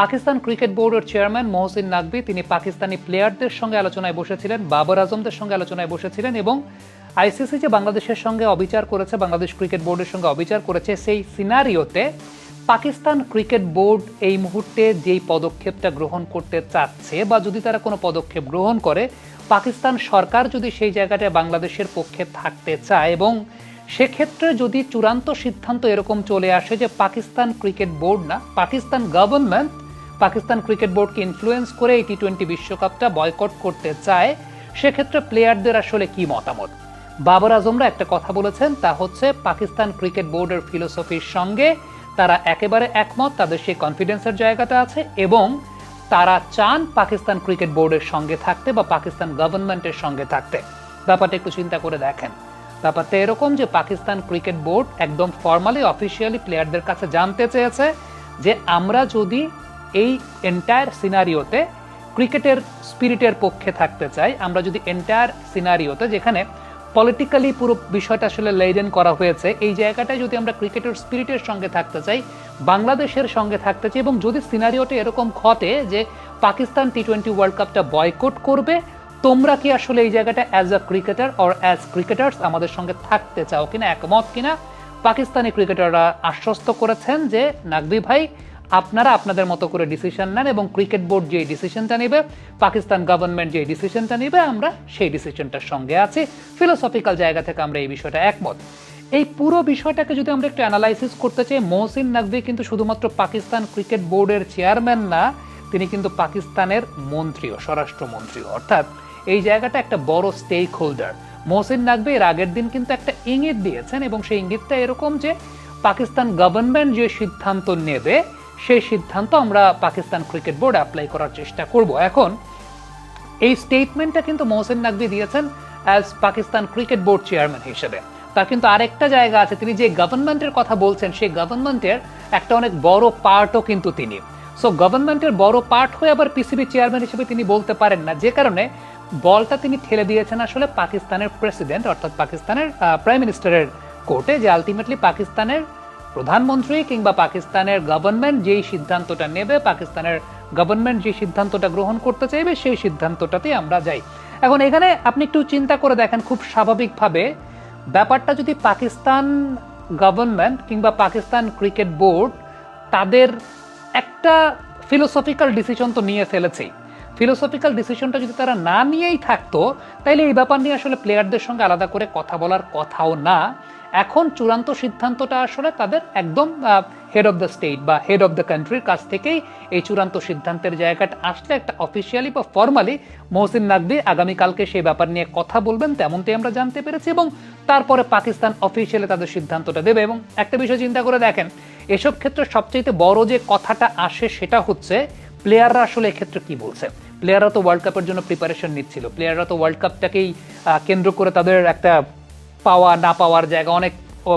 Pakistan cricket বোর্ডের chairman Mohsin Naqvi তিনি পাকিস্তানি প্লেয়ারদের সঙ্গে আলোচনায় বসেছিলেন, বাবর আজমদের সঙ্গে আলোচনায় বসেছিলেন এবং আইসিসি যে বাংলাদেশের সঙ্গে অবিচার করেছে, বাংলাদেশ ক্রিকেট বোর্ডের সঙ্গে অবিচার করেছে, সেই সিনারিওতে পাকিস্তান ক্রিকেট বোর্ড এই মুহূর্তে যেই পদক্ষেপটা গ্রহণ করতে চাচ্ছে বা যদি তারা কোনো পদক্ষেপ গ্রহণ করে, পাকিস্তান সরকার যদি সেই জায়গাটায় বাংলাদেশের পক্ষে থাকতে চায় এবং সেক্ষেত্রে যদি চূড়ান্ত সিদ্ধান্ত এরকম চলে আসে যে পাকিস্তান ক্রিকেট বোর্ড না, পাকিস্তান গভর্নমেন্ট পাকিস্তান ক্রিকেট বোর্ডকে ইনফ্লুয়েন্স করে এই টি-20 বিশ্বকাপটা বয়কট করতে চায়, সেক্ষেত্রে প্লেয়ারদের আসলে কি মতামত? বাবর আজমরা একটা কথা বলেছেন, তা হচ্ছে পাকিস্তান ক্রিকেট বোর্ডের ফিলোসফির সঙ্গে তারা একেবারে একমত, তাদের সেই কনফিডেন্সের জায়গাটা আছে এবং তারা চান পাকিস্তান ক্রিকেট বোর্ডের সঙ্গে থাকতে বা পাকিস্তান গভর্নমেন্টের সঙ্গে থাকতে। ব্যাপারটা একটু চিন্তা করে দেখেন, ব্যাপারটা এরকম যে পাকিস্তান ক্রিকেট বোর্ড একদম ফর্মালি অফিসিয়ালি প্লেয়ারদের কাছে জানতে চেয়েছে যে আমরা যদি এই এন্টায়ার সিনারিওতে ক্রিকেটের স্পিরিটের পক্ষে থাকতে চাই, আমরা যদি এন্টায়ার সিনারিওতে যেখানে পলিটিক্যালি পুরো বিষয়টা আসলে লেডেন করা হয়েছে, এই জায়গাটায় যদি আমরা ক্রিকেটের স্পিরিটের সঙ্গে থাকতে চাই, বাংলাদেশের সঙ্গে থাকতে চাই এবং যদি সিনারিওটা এরকম ঘটে যে পাকিস্তান টি-20 ওয়ার্ল্ড কাপটা বয়কট করবে, তোমরা কি আসলে এই জায়গাটা as a cricketer or as cricketers আমাদের সঙ্গে থাকতে চাও কিনা, একমত কিনা? পাকিস্তানি ক্রিকেটাররা আশ্বস্ত করেছেন যে নাকভি ভাই, আপনারা আপনাদের মতো করে ডিসিশন নেন এবং ক্রিকেট বোর্ড যে ডিসিশনটা নেবে, পাকিস্তান গভর্নমেন্ট যে ডিসিশনটা নেবে, আমরা সেই ডিসিশনটার সঙ্গে আছি, ফিলোসফিক্যাল জায়গা থেকে আমরা এই বিষয়টা একমত। এই পুরো বিষয়টাকে যদি আমরা একটু অ্যানালাইসিস করতে চাই, মহসিন নাকভি কিন্তু শুধুমাত্র পাকিস্তান ক্রিকেট বোর্ডের চেয়ারম্যান না, তিনি কিন্তু পাকিস্তানের মন্ত্রীও, স্বরাষ্ট্রমন্ত্রীও, অর্থাৎ এই জায়গাটা একটা বড় স্টেক হোল্ডার। মহসিন নাকভি এর আগের দিন কিন্তু একটা ইঙ্গিত দিয়েছেন এবং সেই ইঙ্গিতটা এরকম যে পাকিস্তান গভর্নমেন্ট যে সিদ্ধান্ত নেবে সেই সিদ্ধান্ত আমরা পাকিস্তান ক্রিকেট বোর্ড অ্যাপ্লাই করার চেষ্টা করব। এখন এই স্টেটমেন্টটা কিন্তু মহসিন নাকভি দিয়েছেন as Pakistan cricket board chairman হিসেবে। তার কিন্তু আরেকটা জায়গা আছে, তিনি যে গভর্নমেন্টের কথা বলছেন সেই গভর্নমেন্টের একটা অনেক বড় পার্টও কিন্তু তিনি। সো গভর্নমেন্টের বড় পার্ট হয়ে আবার পিসিবি চেয়ারম্যান হিসেবে তিনি বলতে পারেন না, যে কারণে বলটা তিনি ঠেলে দিয়েছেন আসলে পাকিস্তানের প্রেসিডেন্ট অর্থাৎ পাকিস্তানের প্রাইম মিনিস্টারের কোর্টে, যে আলটিমেটলি পাকিস্তানের প্রধানমন্ত্রী কিংবা পাকিস্তানের গভর্নমেন্ট যেই সিদ্ধান্তটা নেবে, পাকিস্তানের গভর্নমেন্ট যে সিদ্ধান্তটা গ্রহণ করতে চাইবে সেই সিদ্ধান্তটাতেই আমরা যাই। এখন এখানে আপনি একটু চিন্তা করে দেখেন, খুব স্বাভাবিকভাবে ব্যাপারটা যদি পাকিস্তান গভর্নমেন্ট কিংবা পাকিস্তান ক্রিকেট বোর্ড তাদের একটা ফিলোসফিক্যাল ডিসিশন তো নিয়ে ফেলেছেই, ফিলোসফিক্যাল ডিসিশনটা যদি তারা না নিয়েই থাকতো তাইলে এই ব্যাপার নিয়ে আসলে প্লেয়ারদের সঙ্গে আলাদা করে কথা বলার কথাও না। এখন চূড়ান্ত সিদ্ধান্তটা আসলে তাদের একদম হেড অফ দ্য স্টেট বা হেড অফ দ্য কান্ট্রির কাছ থেকেই এই চূড়ান্ত সিদ্ধান্তের জায়গাটা আসলে একটা অফিসিয়ালি বা ফর্মালি মহসিন নাকভি আগামীকালকে সেই ব্যাপার নিয়ে কথা বলবেন, তেমনটাই আমরা জানতে পেরেছি এবং তারপরে পাকিস্তান অফিসিয়ালি তাদের সিদ্ধান্তটা দেবে। এবং একটা বিষয় চিন্তা করে দেখেন, এসব ক্ষেত্রে সবচেয়ে বড় যে কথাটা আসে সেটা হচ্ছে প্লেয়াররা আসলে এক্ষেত্রে কি বলছে। প্লেয়াররা তো ওয়ার্ল্ড কাপের জন্য প্রিপারেশন নিচ্ছিল, প্লেয়াররা তো ওয়ার্ল্ড কাপটাকেই কেন্দ্র করে তাদের একটা পাওয়া না পাওয়ার জায়গা, অনেক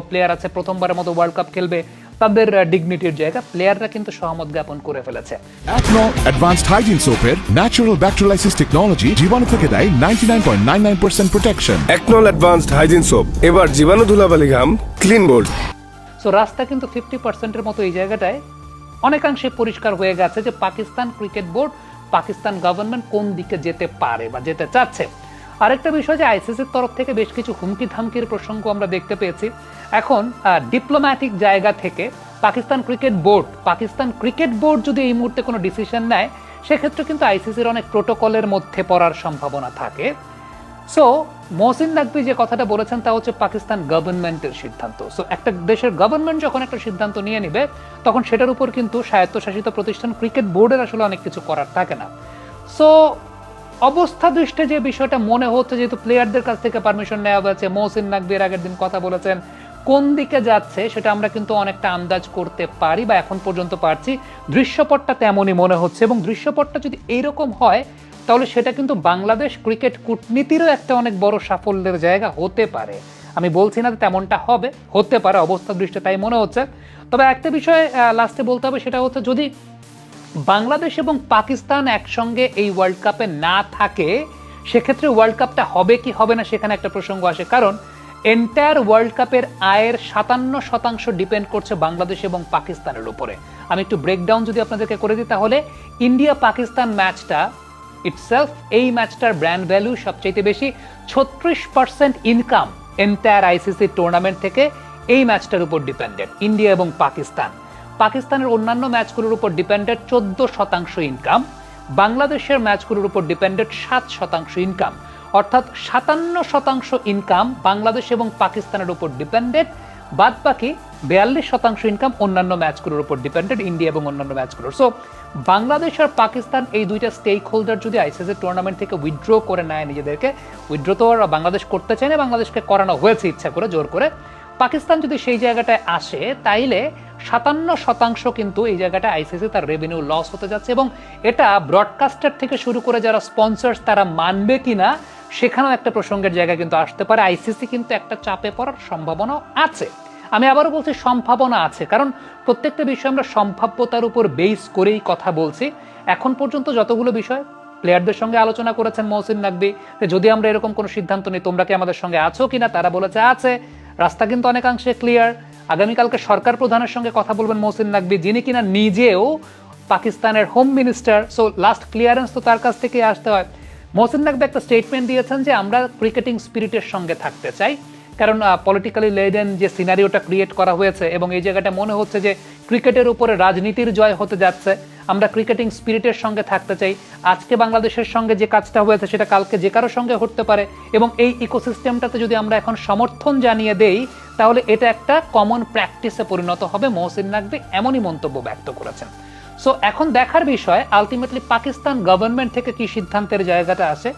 প্লেয়ার আছে প্রথমবারের মতো ওয়ার্ল্ড কাপ খেলবে, তাদের ডিগনিটির জায়গা, প্লেয়াররা কিন্তু সহমত জ্ঞাপন করে ফেলেছে। একনল অ্যাডভান্সড হাইজিন সোপের ন্যাচারাল ব্যাকটেরিয়ালাইসিস টেকনোলজি জীবাণু থেকে দেয় 99.99% প্রোটেকশন। একনল অ্যাডভান্সড হাইজিন সোপ, এবার জীবাণু ধুলাবালি ঘাম ক্লিন বোল্ড। সো রাস্তা কিন্তু 50%-এর মতো এই জায়গাটায় অনেকাংশে পরিষ্কার হয়ে গেছে যে Pakistan cricket board, Pakistan government কোন দিকে যেতে পারে বা যেতে চাচ্ছে। আরেকটা বিষয় যে আইসিসির তরফ থেকে বেশ কিছু হুমকি ধামকির প্রসঙ্গ আমরা দেখতে পেয়েছি। এখন ডিপ্লোম্যাটিক জায়গা থেকে পাকিস্তান ক্রিকেট বোর্ড যদি এই মুহূর্তে কোনো ডিসিশন নেয়, সেক্ষেত্রে কিন্তু আইসিসির অনেক প্রোটোকলের মধ্যে পড়ার সম্ভাবনা থাকে। সো মহসিন নাকভি যে কথাটা বলেছেন তা হচ্ছে পাকিস্তান গভর্নমেন্টের সিদ্ধান্ত। সো একটা দেশের গভর্নমেন্ট যখন একটা সিদ্ধান্ত নিয়ে নেবে, তখন সেটার উপর কিন্তু স্বায়ত্তশাসিত প্রতিষ্ঠান ক্রিকেট বোর্ডের আসলে অনেক কিছু করার থাকে না। সো অবস্থা দৃষ্টে যে বিষয়টা মনে হচ্ছে, যেহেতু প্লেয়ারদের কাছ থেকে পারমিশন নেওয়া হয়েছে, মহসিন নাকভি এর আগের দিন কথা বলেছেন, কোন দিকে যাচ্ছে সেটা আমরা কিন্তু অনেকটা আন্দাজ করতে পারি বা এখন পর্যন্ত পারছি। দৃশ্যপটটা তেমনই মনে হচ্ছে এবং দৃশ্যপটটা যদি এইরকম হয় তাহলে সেটা কিন্তু বাংলাদেশ ক্রিকেট কূটনীতিরও একটা অনেক বড় সাফল্যের জায়গা হতে পারে। আমি বলছি না তেমনটা হবে, হতে পারে, অবস্থা দৃষ্টে তাই মনে হচ্ছে। তবে একটা বিষয় লাস্টে বলতে হবে, সেটা হচ্ছে যদি বাংলাদেশ এবং পাকিস্তান একসঙ্গে এই ওয়ার্ল্ড কাপে না থাকে, সেক্ষেত্রে ওয়ার্ল্ড কাপটা হবে কি হবে না সেখানে একটা প্রসঙ্গ আসে। কারণ এন্টায়ার ওয়ার্ল্ড কাপের আয়ের 57% ডিপেন্ড করছে বাংলাদেশ এবং পাকিস্তানের উপরে। আমি একটু ব্রেকডাউন যদি আপনাদেরকে করে দিই, তাহলে ইন্ডিয়া পাকিস্তান ম্যাচটা ইটসেলফ, এই ম্যাচটার ব্র্যান্ড ভ্যালু সবচেয়ে বেশি। 36% ইনকাম এন্টায়ার আইসিসি টুর্নামেন্ট থেকে এই ম্যাচটার উপর ডিপেন্ডেড। ইন্ডিয়া এবং পাকিস্তানের অন্যান্য ম্যাচগুলোর উপর ডিপেন্ডেড 14% ইনকাম, বাংলাদেশের ম্যাচগুলোর উপর ডিপেন্ডেড 7% ইনকাম, অর্থাৎ 57% ইনকাম বাংলাদেশ এবং পাকিস্তানের উপর ডিপেন্ডেড, বাদ বাকি 42% ইনকাম অন্যান্য ম্যাচগুলোর উপর ডিপেন্ডেড, ইন্ডিয়া এবং অন্যান্য ম্যাচগুলোর। সো বাংলাদেশ আর পাকিস্তান এই দুইটা স্টেক হোল্ডার যদি আইসিসি টুর্নামেন্ট থেকে উইথড্র করে নেয় নিজেদেরকে, উইথড্র তো আর বাংলাদেশ করতে চায় না, বাংলাদেশকে করানো হয়েছে ইচ্ছা করে, জোর করে। পাকিস্তান যদি সেই জায়গাটায় আসে, তাইলে 57% কিন্তু এই জায়গাটা আইসিসি তার রেভিনিউ লস হতে যাচ্ছে, এবং এটা ব্রডকাস্টার থেকে শুরু করে যারা স্পন্সর্স তারা মানবে কিনা সেখানেও একটা প্রসঙ্গের জায়গা কিন্তু আসতে পারে। আইসিসি কিন্তু একটা চাপে পড়ার সম্ভাবনা আছে। আমি আবারও বলছি সম্ভাবনা আছে, কারণ প্রত্যেকটা বিষয় আমরা সম্ভাব্যতার উপর বেস করেই কথা বলছি। এখন পর্যন্ত যতগুলো বিষয় প্লেয়ারদের সঙ্গে আলোচনা করেছেন মহসিন নাকবি, যদি আমরা এরকম কোনো সিদ্ধান্ত নিই তোমরা কি আমাদের সঙ্গে আছো কিনা, তারা বলেছে আছে। রাস্তা কিন্তু অনেকাংশে ক্লিয়ার। আগামীকালকে সরকার প্রধানের সঙ্গে কথা বলবেন মহসিন নাকবি, যিনি কিনা নিজেও পাকিস্তানের home minister. So last clearance তো তার কাছ থেকে আসতে হয়। মহসিন নাকবি একটা স্টেটমেন্ট দিয়েছেন যে আমরা ক্রিকেটিং স্পিরিটের সঙ্গে থাকতে চাই, কারণ পলিটিক্যালি লেডেন যে সিনারিওটা ক্রিয়েট করা হয়েছে, এবং এই জায়গাটা মনে হচ্ছে যে ক্রিকেটের উপরে রাজনীতির জয় হতে যাচ্ছে। আমরা ক্রিকেটিং স্পিরিটের সঙ্গে থাকতে চাই। আজকে বাংলাদেশের সঙ্গে যে কাজটা হয়েছে সেটা কালকে যে কারোর সঙ্গে হতে পারে, এবং এই ইকোসিস্টেমটাতে যদি আমরা এখন সমর্থন জানিয়ে দেই তাহলে এটা একটা কমন প্র্যাকটিসে পরিণত হবে। মহসিন নাকবি এমনই মন্তব্য ব্যক্ত করেছেন। সো এখন দেখার বিষয় আলটিমেটলি পাকিস্তান গভর্নমেন্ট থেকে কি সিদ্ধান্তের জায়গাটা আসে,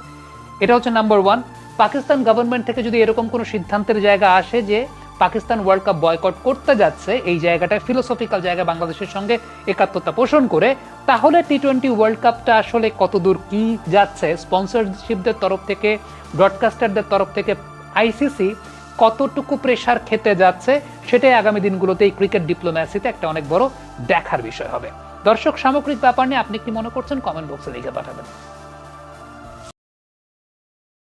এটা হচ্ছে নাম্বার ওয়ান। পাকিস্তান গভর্নমেন্ট থেকে যদি এরকম কোনো সিদ্ধান্তের জায়গা আসে যে পাকিস্তান ওয়ার্ল্ড কাপ বয়কট করতে যাচ্ছে, এই জায়গাটায় ফিলোসফিক্যাল জায়গা বাংলাদেশের সঙ্গে একাত্মতা পোষণ করে, তাহলে টি-20 ওয়ার্ল্ড কাপটা আসলে কতদূর কি যাচ্ছে, স্পন্সরশিপদের তরফ থেকে, ব্রডকাস্টারদের তরফ থেকে আইসিসি কতটুকু প্রেসার খেতে যাচ্ছে, সেটাই আগামী দিনগুলোতে এই ক্রিকেট ডিপ্লোম্যাসিতে একটা অনেক বড় দেখার বিষয় হবে। দর্শক, সামগ্রিক ব্যাপার নিয়ে আপনি কি মনে করছেন কমেন্ট বক্সে লিখে পাঠাবেন।